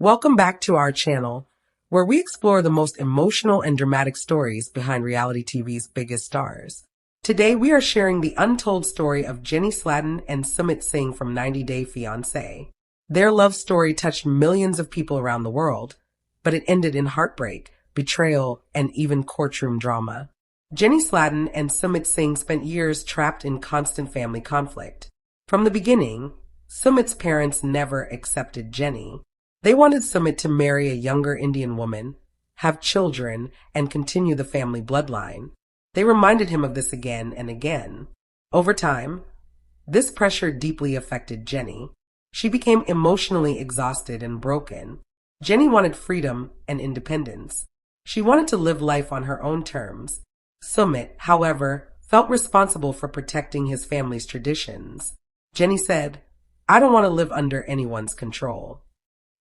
Welcome back to our channel, where we explore the most emotional and dramatic stories behind reality TV's biggest stars. Today, we are sharing the untold story of Jenny Slatten and Sumit Singh from 90 Day Fiancé. Their love story touched millions of people around the world, but it ended in heartbreak, betrayal, and even courtroom drama. Jenny Slatten and Sumit Singh spent years trapped in constant family conflict. From the beginning, Sumit's parents never accepted Jenny. They wanted Sumit to marry a younger Indian woman, have children, and continue the family bloodline. They reminded him of this again and again. Over time, this pressure deeply affected Jenny. She became emotionally exhausted and broken. Jenny wanted freedom and independence. She wanted to live life on her own terms. Sumit, however, felt responsible for protecting his family's traditions. Jenny said, "I don't want to live under anyone's control."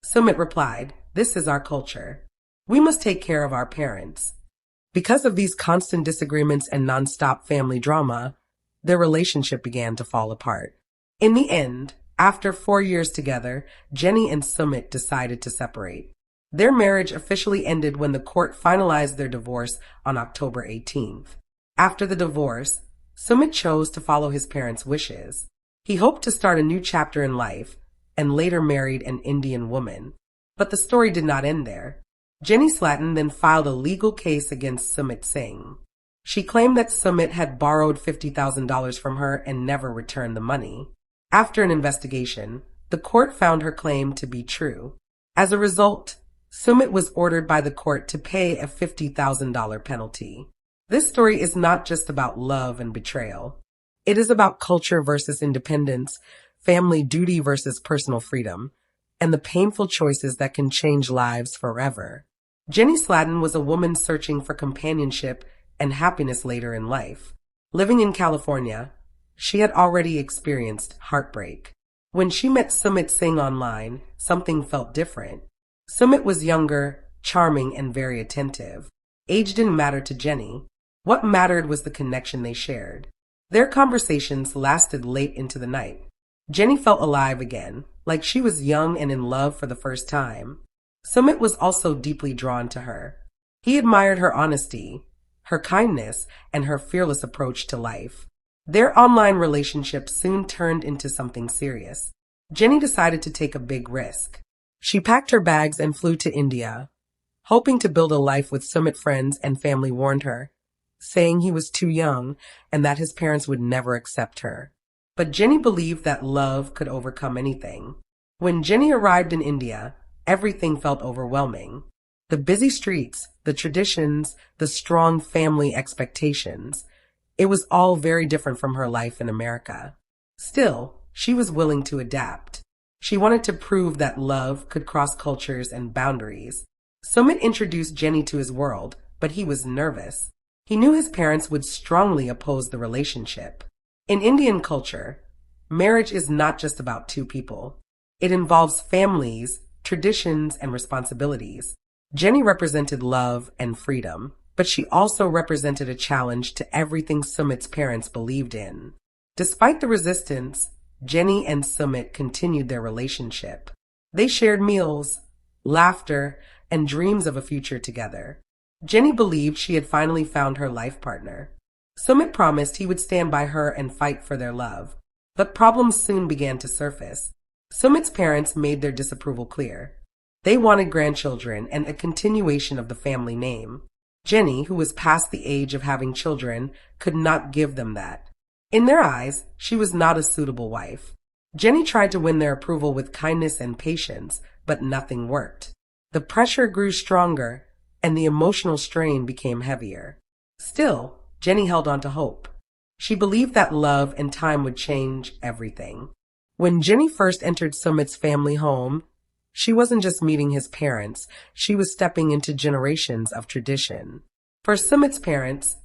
Sumit replied, "This is our culture. We must take care of our parents." Because of these constant disagreements and nonstop family drama, their relationship began to fall apart. In the end, after 4 years together, Jenny and Sumit decided to separate. Their marriage officially ended when the court finalized their divorce on October 18th. After the divorce, Sumit chose to follow his parents' wishes. He hoped to start a new chapter in life and later married an Indian woman. But the story did not end there. Jenny Slatten then filed a legal case against Sumit Singh. She claimed that Sumit had borrowed $50,000 from her and never returned the money. After an investigation, the court found her claim to be true. As a result, Sumit was ordered by the court to pay a $50,000 penalty. This story is not just about love and betrayal. It is about culture versus independence, family duty versus personal freedom, and the painful choices that can change lives forever. Jenny Slatten was a woman searching for companionship and happiness later in life. Living in California, she had already experienced heartbreak. When she met Sumit Singh online, something felt different. Sumit was younger, charming, and very attentive. Age didn't matter to Jenny. What mattered was the connection they shared. Their conversations lasted late into the night. Jenny felt alive again, like she was young and in love for the first time. Sumit was also deeply drawn to her. He admired her honesty, her kindness, and her fearless approach to life. Their online relationship soon turned into something serious. Jenny decided to take a big risk. She packed her bags and flew to India. Hoping to build a life with Sumit, friends and family warned her, saying he was too young and that his parents would never accept her. But Jenny believed that love could overcome anything. When Jenny arrived in India, everything felt overwhelming. The busy streets, the traditions, the strong family expectations. It was all very different from her life in America. Still, she was willing to adapt. She wanted to prove that love could cross cultures and boundaries. Sumit introduced Jenny to his world, but he was nervous. He knew his parents would strongly oppose the relationship. In Indian culture, marriage is not just about two people. It involves families, traditions, and responsibilities. Jenny represented love and freedom, but she also represented a challenge to everything Sumit's parents believed in. Despite the resistance, Jenny and Sumit continued their relationship. They shared meals, laughter, and dreams of a future together. Jenny believed she had finally found her life partner. Sumit promised he would stand by her and fight for their love. But problems soon began to surface. Sumit's parents made their disapproval clear. They wanted grandchildren and a continuation of the family name. Jenny, who was past the age of having children, could not give them that. In their eyes, she was not a suitable wife. Jenny tried to win their approval with kindness and patience, but nothing worked. The pressure grew stronger, and the emotional strain became heavier. Still, Jenny held on to hope. She believed that love and time would change everything. When Jenny first entered Sumit's family home, she wasn't just meeting his parents, she was stepping into generations of tradition. For Sumit's parents,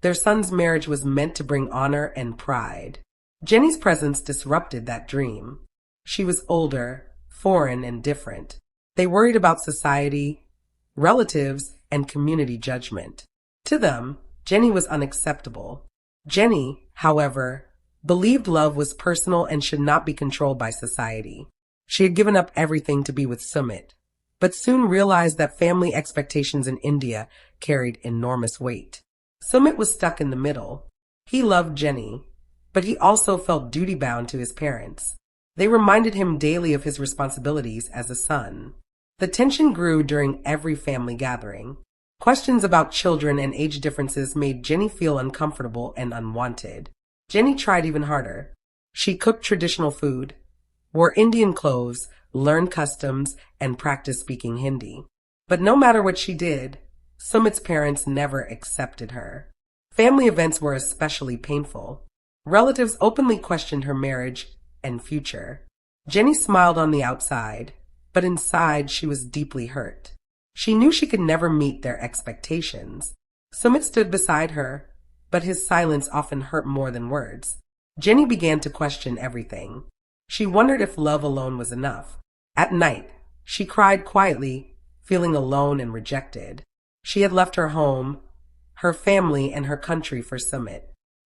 their son's marriage was meant to bring honor and pride. Jenny's presence disrupted that dream. She was older, foreign, and different. They worried about society, relatives, and community judgment. To them, Jenny was unacceptable. Jenny, however, believed love was personal and should not be controlled by society. She had given up everything to be with Sumit, but soon realized that family expectations in India carried enormous weight. Sumit was stuck in the middle. He loved Jenny, but he also felt duty-bound to his parents. They reminded him daily of his responsibilities as a son. The tension grew during every family gathering. Questions about children and age differences made Jenny feel uncomfortable and unwanted. Jenny tried even harder. She cooked traditional food, wore Indian clothes, learned customs, and practiced speaking Hindi. But no matter what she did, Sumit's parents never accepted her. Family events were especially painful. Relatives openly questioned her marriage and future. Jenny smiled on the outside, but inside she was deeply hurt. She knew she could never meet their expectations. Sumit stood beside her, but his silence often hurt more than words. Jenny began to question everything. She wondered if love alone was enough. At night, she cried quietly, feeling alone and rejected. She had left her home, her family, and her country for Sumit.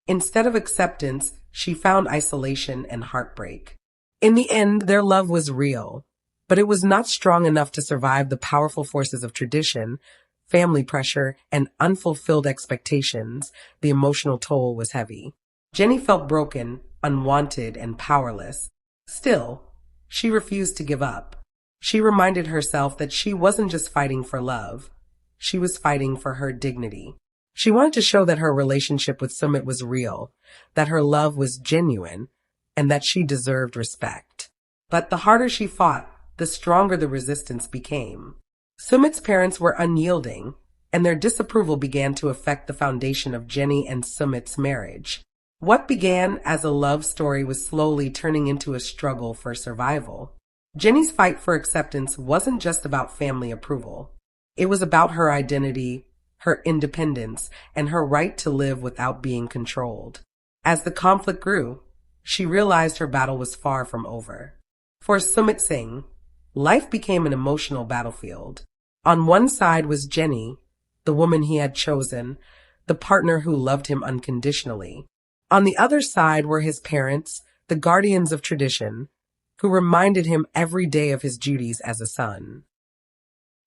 Instead of acceptance, she found isolation and heartbreak. In the end, their love was real, but it was not strong enough to survive the powerful forces of tradition, family pressure, and unfulfilled expectations. The emotional toll was heavy. Jenny felt broken, unwanted, and powerless. Still, she refused to give up. She reminded herself that she wasn't just fighting for love. She was fighting for her dignity. She wanted to show that her relationship with Sumit was real, that her love was genuine, and that she deserved respect. But the harder she fought, the stronger the resistance became. Sumit's parents were unyielding, and their disapproval began to affect the foundation of Jenny and Sumit's marriage. What began as a love story was slowly turning into a struggle for survival. Jenny's fight for acceptance wasn't just about family approval. It was about her identity, her independence, and her right to live without being controlled. As the conflict grew, she realized her battle was far from over. For Sumit Singh, life became an emotional battlefield. On one side was Jenny, the woman he had chosen, the partner who loved him unconditionally. On the other side were his parents, the guardians of tradition, who reminded him every day of his duties as a son.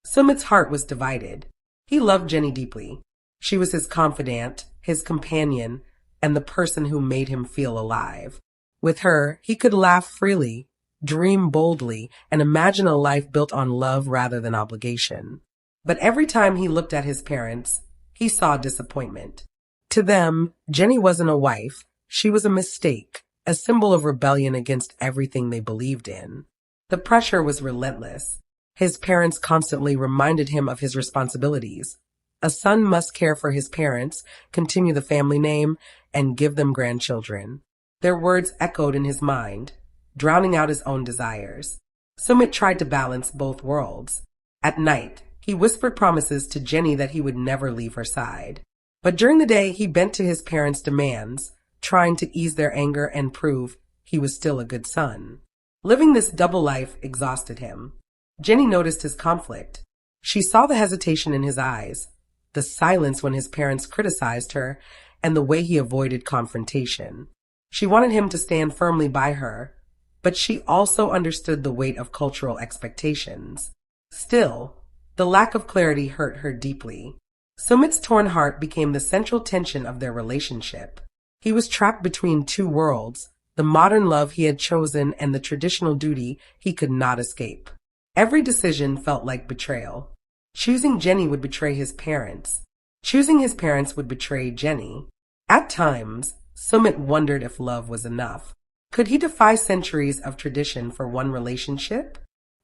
Sumit's heart was divided. He loved Jenny deeply. She was his confidant, his companion, and the person who made him feel alive. With her, he could laugh freely, dream boldly, and imagine a life built on love rather than obligation. But every time he looked at his parents, he saw disappointment. To them, Jenny wasn't a wife. She was a mistake, a symbol of rebellion against everything they believed in. The pressure was relentless. His parents constantly reminded him of his responsibilities. A son must care for his parents, continue the family name, and give them grandchildren. Their words echoed in his mind, drowning out his own desires. Sumit tried to balance both worlds. At night, he whispered promises to Jenny that he would never leave her side. But during the day, he bent to his parents' demands, trying to ease their anger and prove he was still a good son. Living this double life exhausted him. Jenny noticed his conflict. She saw the hesitation in his eyes, the silence when his parents criticized her, and the way he avoided confrontation. She wanted him to stand firmly by her, but she also understood the weight of cultural expectations. Still, the lack of clarity hurt her deeply. Sumit's torn heart became the central tension of their relationship. He was trapped between two worlds, the modern love he had chosen and the traditional duty he could not escape. Every decision felt like betrayal. Choosing Jenny would betray his parents. Choosing his parents would betray Jenny. At times, Sumit wondered if love was enough. Could he defy centuries of tradition for one relationship?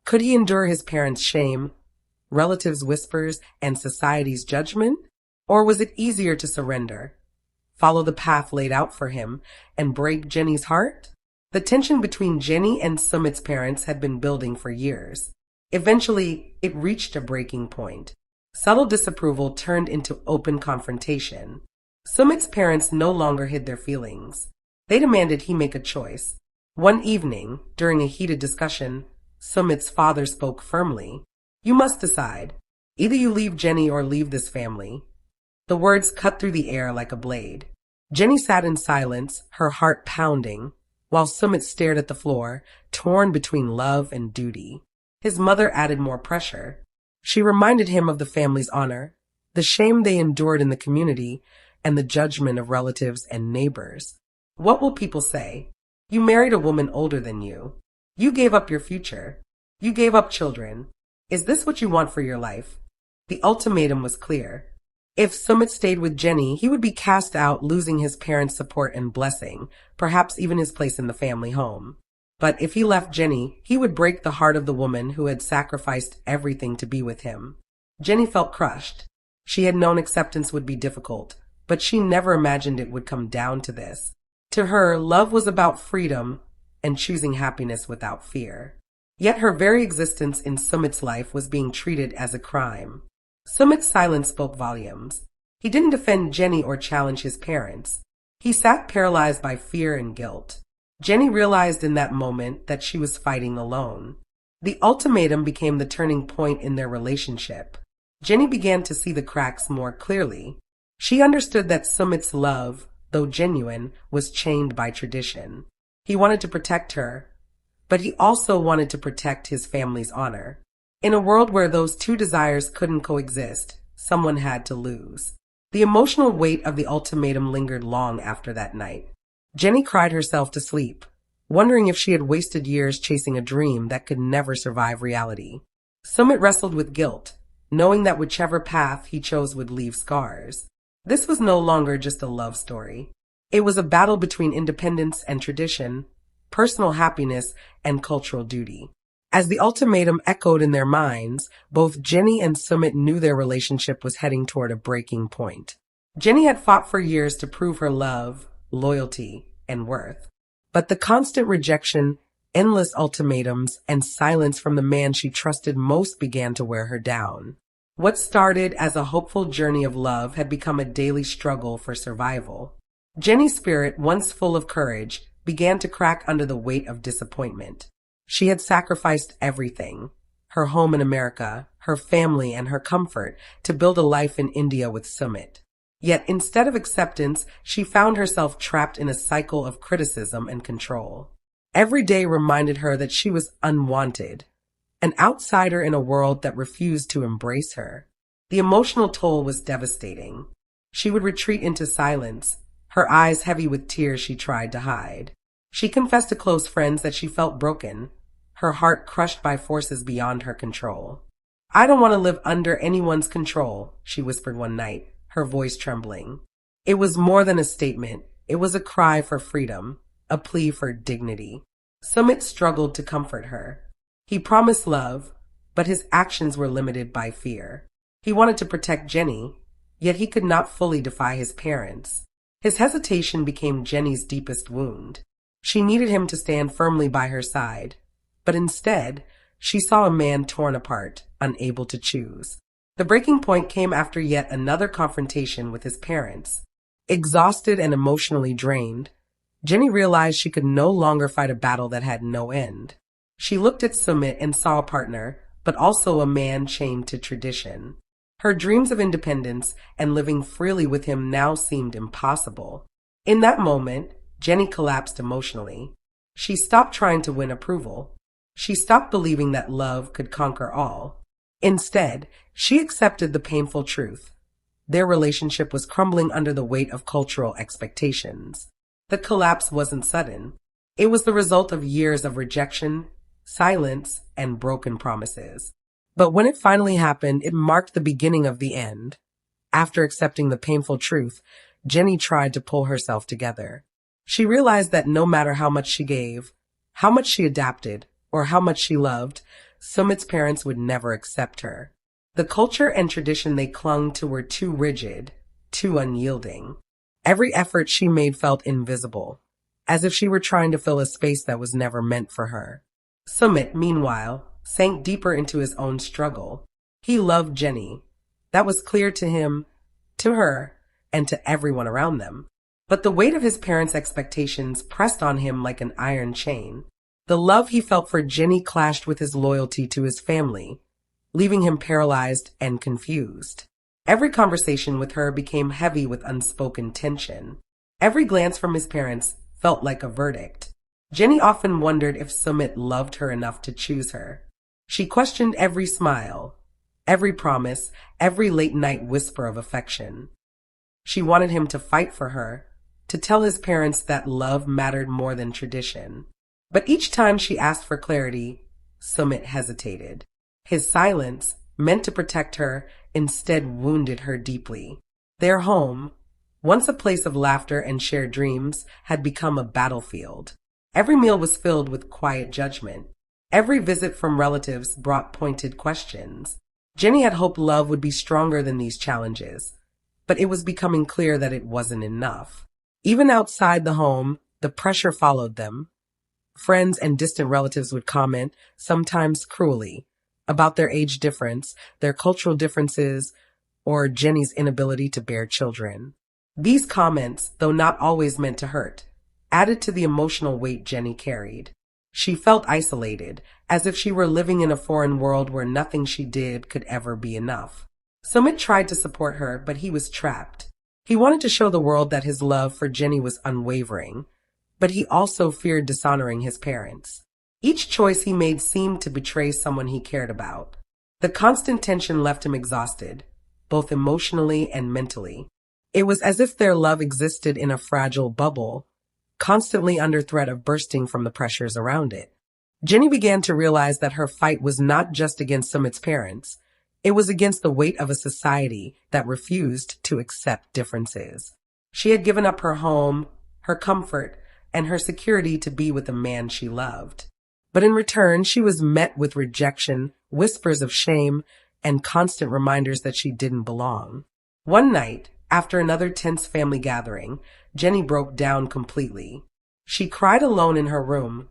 Could he endure his parents' shame, relatives' whispers, and society's judgment? Or was it easier to surrender, follow the path laid out for him, and break Jenny's heart? The tension between Jenny and Sumit's parents had been building for years. Eventually, it reached a breaking point. Subtle disapproval turned into open confrontation. Sumit's parents no longer hid their feelings. They demanded he make a choice. One evening, during a heated discussion, Sumit's father spoke firmly. "You must decide. Either you leave Jenny or leave this family." The words cut through the air like a blade. Jenny sat in silence, her heart pounding, while Sumit stared at the floor, torn between love and duty. His mother added more pressure. She reminded him of the family's honor, the shame they endured in the community, and the judgment of relatives and neighbors. What will people say? You married a woman older than you. You gave up your future. You gave up children. Is this what you want for your life? The ultimatum was clear. If Sumit stayed with Jenny, he would be cast out, losing his parents' support and blessing, perhaps even his place in the family home. But if he left Jenny, he would break the heart of the woman who had sacrificed everything to be with him. Jenny felt crushed. She had known acceptance would be difficult, but she never imagined it would come down to this. To her, love was about freedom and choosing happiness without fear. Yet her very existence in Sumit's life was being treated as a crime. Sumit's silence spoke volumes. He didn't defend Jenny or challenge his parents. He sat paralyzed by fear and guilt. Jenny realized in that moment that she was fighting alone. The ultimatum became the turning point in their relationship. Jenny began to see the cracks more clearly. She understood that Sumit's love, though genuine, was chained by tradition. He wanted to protect her, but he also wanted to protect his family's honor. In a world where those two desires couldn't coexist, someone had to lose. The emotional weight of the ultimatum lingered long after that night. Jenny cried herself to sleep, wondering if she had wasted years chasing a dream that could never survive reality. Sumit wrestled with guilt, knowing that whichever path he chose would leave scars. This was no longer just a love story. It was a battle between independence and tradition, personal happiness and cultural duty. As the ultimatum echoed in their minds, both Jenny and Sumit knew their relationship was heading toward a breaking point. Jenny had fought for years to prove her love, loyalty, and worth. But the constant rejection, endless ultimatums, and silence from the man she trusted most began to wear her down. What started as a hopeful journey of love had become a daily struggle for survival. Jenny's spirit, once full of courage, began to crack under the weight of disappointment. She had sacrificed everything, her home in America, her family, and her comfort, to build a life in India with Sumit. Yet instead of acceptance, she found herself trapped in a cycle of criticism and control. Every day reminded her that she was unwanted, an outsider in a world that refused to embrace her. The emotional toll was devastating. She would retreat into silence, her eyes heavy with tears she tried to hide. She confessed to close friends that she felt broken, her heart crushed by forces beyond her control. I don't want to live under anyone's control, she whispered one night, her voice trembling. It was more than a statement. It was a cry for freedom, a plea for dignity. Sumit struggled to comfort her. He promised love, but his actions were limited by fear. He wanted to protect Jenny, yet he could not fully defy his parents. His hesitation became Jenny's deepest wound. She needed him to stand firmly by her side, but instead, she saw a man torn apart, unable to choose. The breaking point came after yet another confrontation with his parents. Exhausted and emotionally drained, Jenny realized she could no longer fight a battle that had no end. She looked at Sumit and saw a partner, but also a man chained to tradition. Her dreams of independence and living freely with him now seemed impossible. In that moment, Jenny collapsed emotionally. She stopped trying to win approval. She stopped believing that love could conquer all. Instead, she accepted the painful truth. Their relationship was crumbling under the weight of cultural expectations. The collapse wasn't sudden. It was the result of years of rejection, silence, and broken promises. But when it finally happened, it marked the beginning of the end. After accepting the painful truth, Jenny tried to pull herself together. She realized that no matter how much she gave, how much she adapted, or how much she loved, Sumit's parents would never accept her. The culture and tradition they clung to were too rigid, too unyielding. Every effort she made felt invisible, as if she were trying to fill a space that was never meant for her. Sumit, meanwhile, sank deeper into his own struggle. He loved Jenny. That was clear to him, to her, and to everyone around them. But the weight of his parents' expectations pressed on him like an iron chain. The love he felt for Jenny clashed with his loyalty to his family, leaving him paralyzed and confused. Every conversation with her became heavy with unspoken tension. Every glance from his parents felt like a verdict. Jenny often wondered if Sumit loved her enough to choose her. She questioned every smile, every promise, every late-night whisper of affection. She wanted him to fight for her, to tell his parents that love mattered more than tradition. But each time she asked for clarity, Sumit hesitated. His silence, meant to protect her, instead wounded her deeply. Their home, once a place of laughter and shared dreams, had become a battlefield. Every meal was filled with quiet judgment. Every visit from relatives brought pointed questions. Jenny had hoped love would be stronger than these challenges, but it was becoming clear that it wasn't enough. Even outside the home, the pressure followed them. Friends and distant relatives would comment, sometimes cruelly, about their age difference, their cultural differences, or Jenny's inability to bear children. These comments, though not always meant to hurt, added to the emotional weight Jenny carried. She felt isolated, as if she were living in a foreign world where nothing she did could ever be enough. Sumit tried to support her, but he was trapped. He wanted to show the world that his love for Jenny was unwavering, but he also feared dishonoring his parents. Each choice he made seemed to betray someone he cared about. The constant tension left him exhausted, both emotionally and mentally. It was as if their love existed in a fragile bubble, constantly under threat of bursting from the pressures around it. Jenny began to realize that her fight was not just against Sumit's parents. It was against the weight of a society that refused to accept differences. She had given up her home, her comfort, and her security to be with the man she loved. But in return, she was met with rejection, whispers of shame, and constant reminders that she didn't belong. One night, after another tense family gathering, Jenny broke down completely. She cried alone in her room,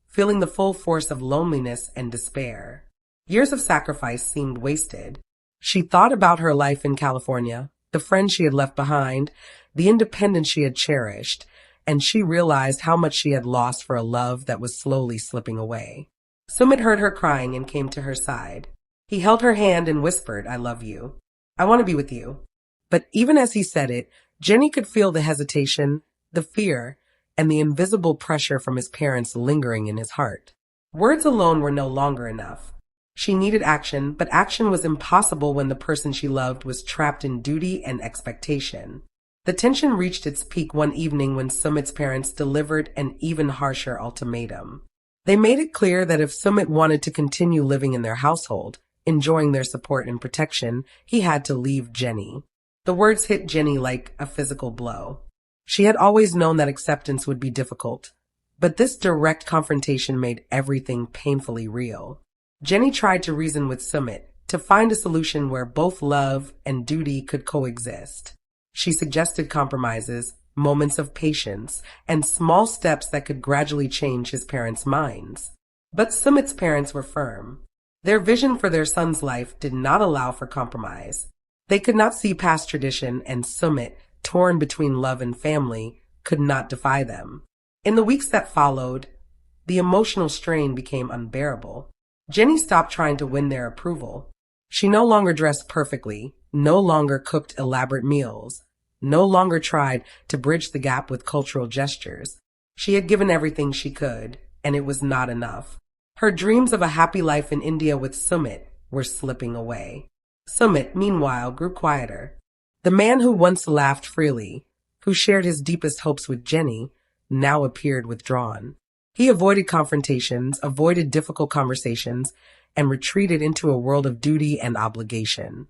feeling the full force of loneliness and despair. Years of sacrifice seemed wasted. She thought about her life in California, the friends she had left behind, the independence she had cherished, and she realized how much she had lost for a love that was slowly slipping away. Sumit heard her crying and came to her side. He held her hand and whispered, "I love you. I want to be with you." But even as he said it, Jenny could feel the hesitation, the fear, and the invisible pressure from his parents lingering in his heart. Words alone were no longer enough. She needed action, but action was impossible when the person she loved was trapped in duty and expectation. The tension reached its peak one evening when Sumit's parents delivered an even harsher ultimatum. They made it clear that if Sumit wanted to continue living in their household, enjoying their support and protection, he had to leave Jenny. The words hit Jenny like a physical blow. She had always known that acceptance would be difficult, but this direct confrontation made everything painfully real. Jenny tried to reason with Sumit, to find a solution where both love and duty could coexist. She suggested compromises, moments of patience, and small steps that could gradually change his parents' minds. But Sumit's parents were firm. Their vision for their son's life did not allow for compromise. They could not see past tradition, and Sumit, torn between love and family, could not defy them. In the weeks that followed, the emotional strain became unbearable. Jenny stopped trying to win their approval. She no longer dressed perfectly, no longer cooked elaborate meals, no longer tried to bridge the gap with cultural gestures. She had given everything she could, and it was not enough. Her dreams of a happy life in India with Sumit were slipping away. Sumit, meanwhile, grew quieter. The man who once laughed freely, who shared his deepest hopes with Jenny, now appeared withdrawn. He avoided confrontations, avoided difficult conversations, and retreated into a world of duty and obligation.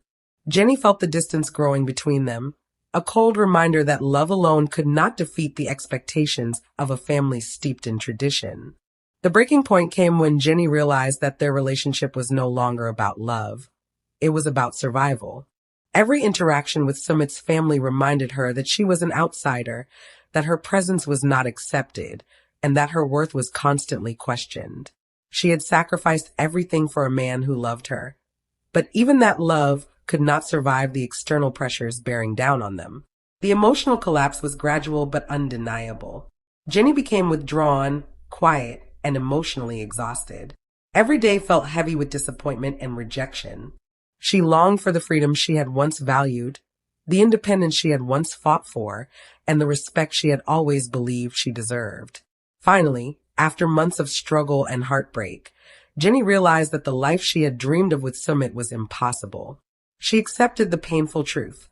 Jenny felt the distance growing between them, a cold reminder that love alone could not defeat the expectations of a family steeped in tradition. The breaking point came when Jenny realized that their relationship was no longer about love. It was about survival. Every interaction with Sumit's family reminded her that she was an outsider, that her presence was not accepted, and that her worth was constantly questioned. She had sacrificed everything for a man who loved her. But even that love could not survive the external pressures bearing down on them. The emotional collapse was gradual but undeniable. Jenny became withdrawn, quiet, and emotionally exhausted. Every day felt heavy with disappointment and rejection. She longed for the freedom she had once valued, the independence she had once fought for, and the respect she had always believed she deserved. Finally, after months of struggle and heartbreak, Jenny realized that the life she had dreamed of with Sumit was impossible. She accepted the painful truth.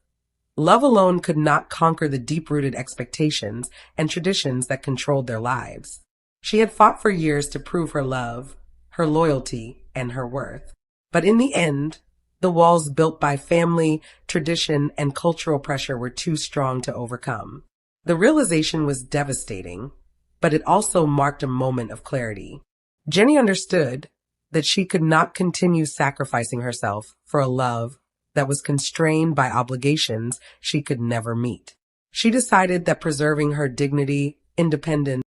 Love alone could not conquer the deep-rooted expectations and traditions that controlled their lives. She had fought for years to prove her love, her loyalty, and her worth. But in the end, the walls built by family, tradition, and cultural pressure were too strong to overcome. The realization was devastating, but it also marked a moment of clarity. Jenny understood that she could not continue sacrificing herself for a love that was constrained by obligations she could never meet. She decided that preserving her dignity, independence,